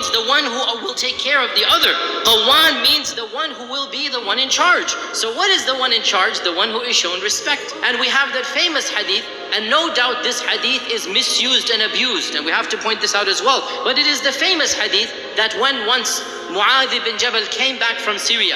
means the one who will take care of the other. Qawan means the one who will be the one in charge. So what is the one in charge? The one who is shown respect. And we have that famous hadith, and no doubt this hadith is misused and abused, and we have to point this out as well. But it is the famous hadith that when once Mu'adh ibn Jabal came back from Syria,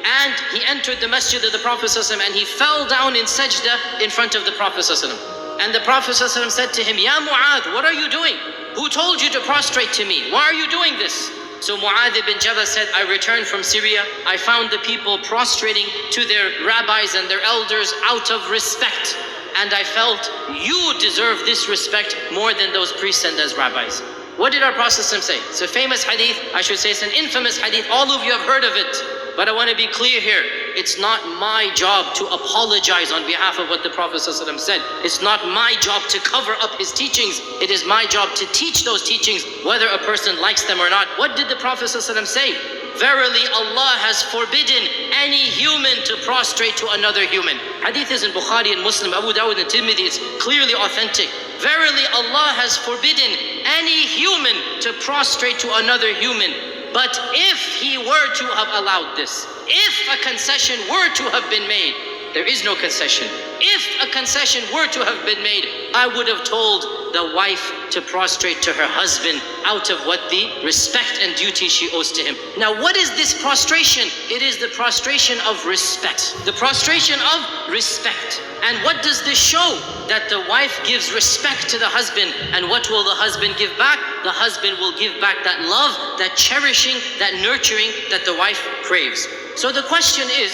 and he entered the masjid of the Prophet ﷺ, and he fell down in sajda in front of the Prophet ﷺ. And the Prophet ﷺ said to him, Ya Mu'adh, what are you doing? Who told you to prostrate to me? Why are you doing this? So Mu'adh ibn Jabal said, I returned from Syria. I found the people prostrating to their rabbis and their elders out of respect. And I felt you deserve this respect more than those priests and those rabbis. What did our Prophet ﷺ say? It's a famous hadith. I should say it's an infamous hadith. All of you have heard of it. But I want to be clear here. It's not my job to apologize on behalf of what the Prophet ﷺ said. It's not my job to cover up his teachings. It is my job to teach those teachings, whether a person likes them or not. What did the Prophet ﷺ say? Verily, Allah has forbidden any human to prostrate to another human. Hadith is in Bukhari and Muslim, Abu Dawud and Tirmidhi. It's clearly authentic. Verily, Allah has forbidden any human to prostrate to another human. But if he were to have allowed this, if a concession were to have been made, there is no concession. If a concession were to have been made, I would have told the wife to prostrate to her husband out of what the respect and duty she owes to him. Now, what is this prostration? It is the prostration of respect. The prostration of respect. And what does this show? That the wife gives respect to the husband. And what will the husband give back? The husband will give back that love, that cherishing, that nurturing that the wife craves. So the question is,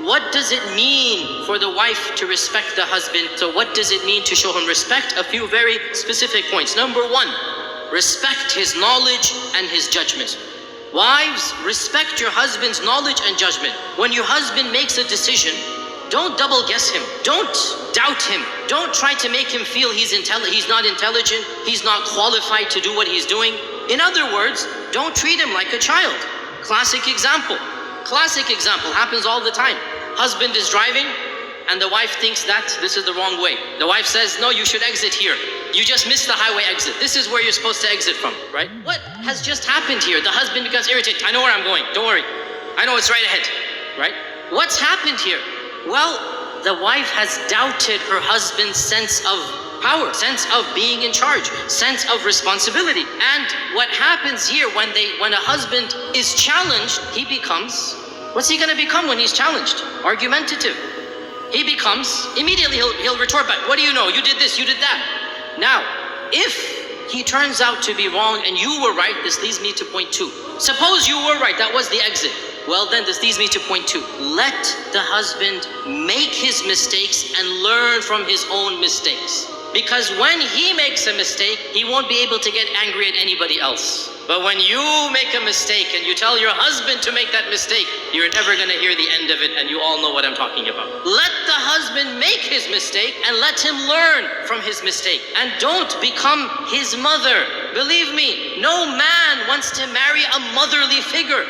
what does it mean for the wife to respect the husband? So what does it mean to show him respect? A few very specific points. Number one, respect his knowledge and his judgment. Wives, respect your husband's knowledge and judgment. When your husband makes a decision, don't double guess him. Don't doubt him. Don't try to make him feel he's not intelligent, he's not qualified to do what he's doing. In other words, don't treat him like a child. Classic example. Classic example, happens all the time. Husband is driving and the wife thinks that this is the wrong way. The wife says, no, you should exit here. You just missed the highway exit. This is where you're supposed to exit from, right? What has just happened here? The husband becomes irritated. I know where I'm going, don't worry. I know it's right ahead, right? What's happened here? Well, the wife has doubted her husband's sense of power, sense of being in charge, sense of responsibility. And what happens here when a husband is challenged, he becomes, what's he going to become when he's challenged? Argumentative. He becomes, immediately he'll retort back, what do you know? You did this, you did that. Now, if he turns out to be wrong and you were right, this leads me to point two. Suppose you were right, that was the exit. Well then, this leads me to point two. Let the husband make his mistakes and learn from his own mistakes. Because when he makes a mistake, he won't be able to get angry at anybody else. But when you make a mistake and you tell your husband to make that mistake, you're never going to hear the end of it, and you all know what I'm talking about. Let the husband make his mistake and let him learn from his mistake. And don't become his mother. Believe me, no man wants to marry a motherly figure.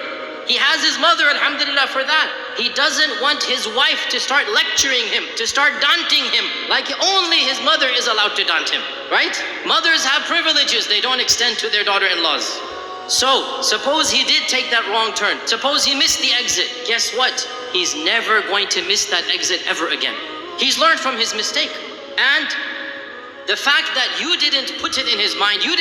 He has his mother, alhamdulillah for that. He doesn't want his wife to start lecturing him, to start daunting him, like only his mother is allowed to daunt him, right? Mothers have privileges, they don't extend to their daughter-in-laws. So, suppose he did take that wrong turn. Suppose he missed the exit. Guess what? He's never going to miss that exit ever again. He's learned from his mistake. And the fact that you didn't put it in his mind, you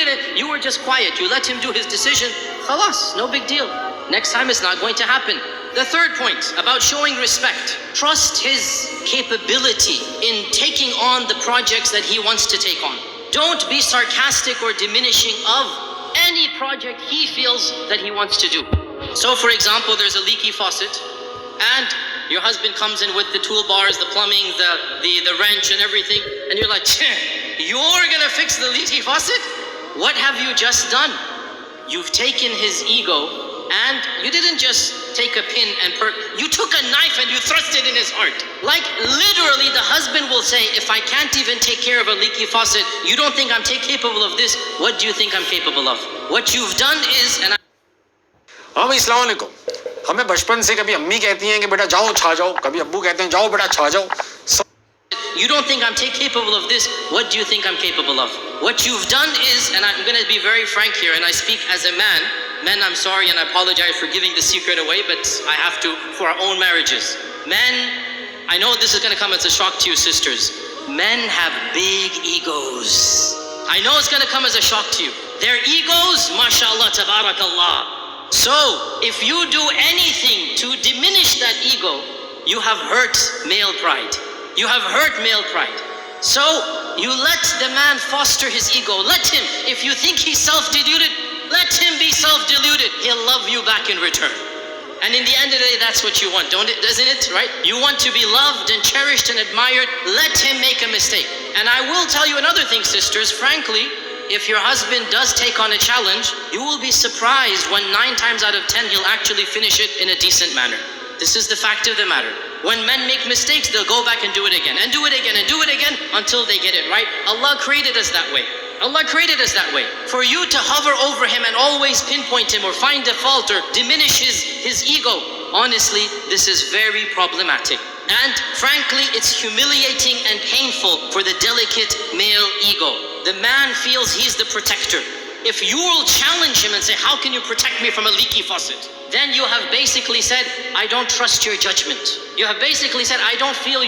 were just quiet, you let him do his decision, khalas, no big deal. Next time it's not going to happen. The third point about showing respect. Trust his capability in taking on the projects that he wants to take on. Don't be sarcastic or diminishing of any project he feels that he wants to do. So for example, there's a leaky faucet and your husband comes in with the toolbars, the plumbing, the wrench and everything, and you're like, you're gonna fix the leaky faucet? What have you just done? You've taken his ego and you didn't just take a pin and you took a knife and you thrust it in his heart. Like literally the husband will say, if I can't even take care of a leaky faucet, you don't think I'm capable of this, what do you think I'm capable of? What you've done is, and हाँ भाई अस्सलाम वालेकुम। हमें बचपन से कभी अम्मी कहती हैं कि बेटा जाओ छा जाओ, कभी अब्बू कहते हैं जाओ बेटा छा जाओ। you don't think I'm capable of this, what do you think I'm capable of? What you've done is, and I'm going to be very frank here, and I speak as a man. Men, I'm sorry and I apologize for giving the secret away, but I have to for our own marriages. Men, I know this is going to come as a shock to you sisters. Men have big egos. I know it's going to come as a shock to you. Their egos, mashallah, tabarakallah. So, if you do anything to diminish that ego, you have hurt male pride. You have hurt male pride. So, you let the man foster his ego. Let him, if you think he's self-deluded, let him be self-deluded. He'll love you back in return. And in the end of the day, that's what you want, doesn't it, right? You want to be loved and cherished and admired. Let him make a mistake. And I will tell you another thing, sisters, frankly, if your husband does take on a challenge, you will be surprised when 9 times out of 10, he'll actually finish it in a decent manner. This is the fact of the matter. When men make mistakes, they'll go back and do it again, and do it again, and do it again, until they get it right. Allah created us that way. Allah created us that way. For you to hover over him and always pinpoint him or find a fault or diminish his ego, honestly, this is very problematic. And frankly, it's humiliating and painful for the delicate male ego. The man feels he's the protector. If you will challenge him and say, how can you protect me from a leaky faucet? Then you have basically said, I don't trust your judgment. You have basically said, I don't feel